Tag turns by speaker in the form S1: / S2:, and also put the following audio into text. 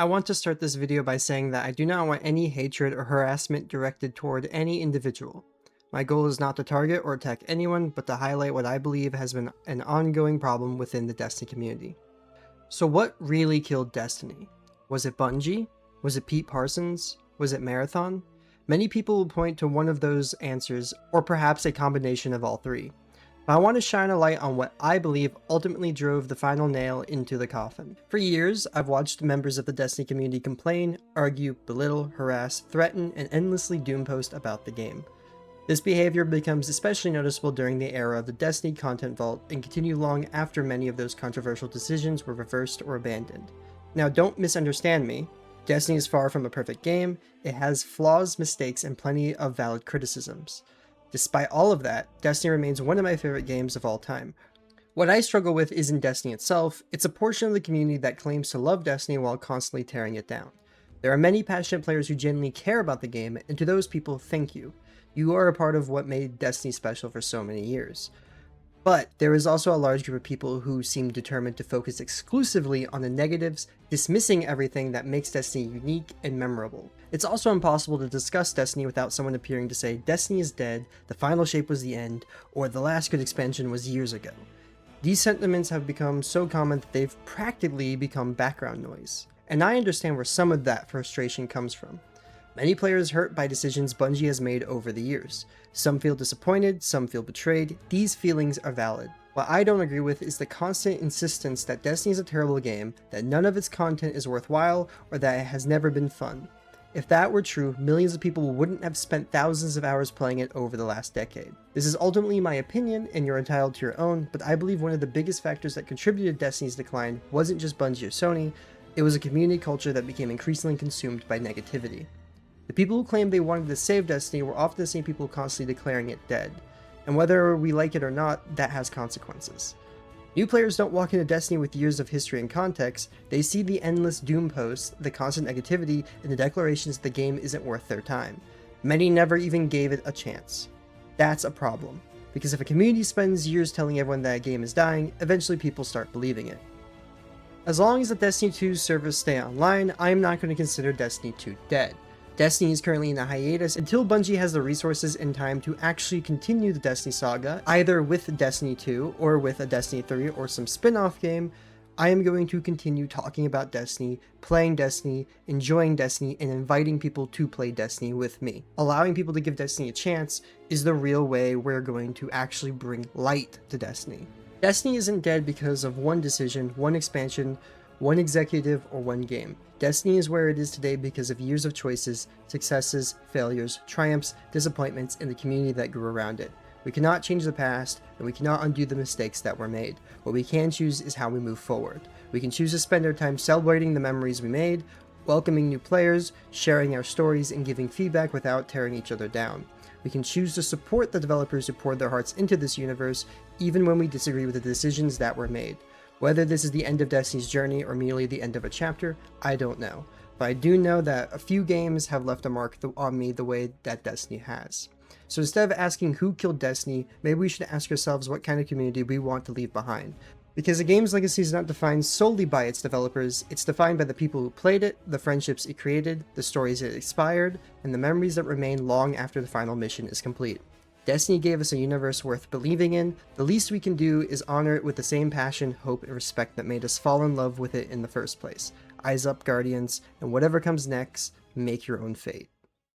S1: I want to start this video by saying that I do not want any hatred or harassment directed toward any individual. My goal is not to target or attack anyone, but to highlight what I believe has been an ongoing problem within the Destiny community. So what really killed Destiny? Was it Bungie? Was it Pete Parsons? Was it Marathon? Many people will point to one of those answers, or perhaps a combination of all three. But I want to shine a light on what I believe ultimately drove the final nail into the coffin. For years, I've watched members of the Destiny community complain, argue, belittle, harass, threaten, and endlessly doom post about the game. This behavior becomes especially noticeable during the era of the Destiny Content Vault and continued long after many of those controversial decisions were reversed or abandoned. Now, don't misunderstand me. Destiny is far from a perfect game. It has flaws, mistakes, and plenty of valid criticisms. Despite all of that, Destiny remains one of my favorite games of all time. What I struggle with isn't Destiny itself, it's a portion of the community that claims to love Destiny while constantly tearing it down. There are many passionate players who genuinely care about the game, and to those people, thank you. You are a part of what made Destiny special for so many years. But there is also a large group of people who seem determined to focus exclusively on the negatives, dismissing everything that makes Destiny unique and memorable. It's also impossible to discuss Destiny without someone appearing to say Destiny is dead, the final shape was the end, or the last good expansion was years ago. These sentiments have become so common that they've practically become background noise. And I understand where some of that frustration comes from. Many players hurt by decisions Bungie has made over the years. Some feel disappointed, some feel betrayed. These feelings are valid. What I don't agree with is the constant insistence that Destiny is a terrible game, that none of its content is worthwhile, or that it has never been fun. If that were true, millions of people wouldn't have spent thousands of hours playing it over the last decade. This is ultimately my opinion, and you're entitled to your own, but I believe one of the biggest factors that contributed to Destiny's decline wasn't just Bungie or Sony, it was a community culture that became increasingly consumed by negativity. The people who claimed they wanted to save Destiny were often the same people constantly declaring it dead, and whether we like it or not, that has consequences. New players don't walk into Destiny with years of history and context, they see the endless doom posts, the constant negativity, and the declarations the game isn't worth their time. Many never even gave it a chance. That's a problem, because if a community spends years telling everyone that a game is dying, eventually people start believing it. As long as the Destiny 2 servers stay online, I am not going to consider Destiny 2 dead. Destiny is currently in a hiatus until Bungie has the resources and time to actually continue the Destiny saga, either with Destiny 2 or with a Destiny 3 or some spin-off game. I am going to continue talking about Destiny, playing Destiny, enjoying Destiny, and inviting people to play Destiny with me. Allowing people to give Destiny a chance is the real way we're going to actually bring light to Destiny. Destiny isn't dead because of one decision, one expansion, one executive, or one game. Destiny is where it is today because of years of choices, successes, failures, triumphs, disappointments, and the community that grew around it. We cannot change the past, and we cannot undo the mistakes that were made. What we can choose is how we move forward. We can choose to spend our time celebrating the memories we made, welcoming new players, sharing our stories, and giving feedback without tearing each other down. We can choose to support the developers who poured their hearts into this universe, even when we disagree with the decisions that were made. Whether this is the end of Destiny's journey or merely the end of a chapter, I don't know. But I do know that a few games have left a mark on me the way that Destiny has. So instead of asking who killed Destiny, maybe we should ask ourselves what kind of community we want to leave behind. Because a game's legacy is not defined solely by its developers, it's defined by the people who played it, the friendships it created, the stories it inspired, and the memories that remain long after the final mission is complete. Destiny gave us a universe worth believing in. The least we can do is honor it with the same passion, hope, and respect that made us fall in love with it in the first place. Eyes up, Guardians, and whatever comes next, make your own fate.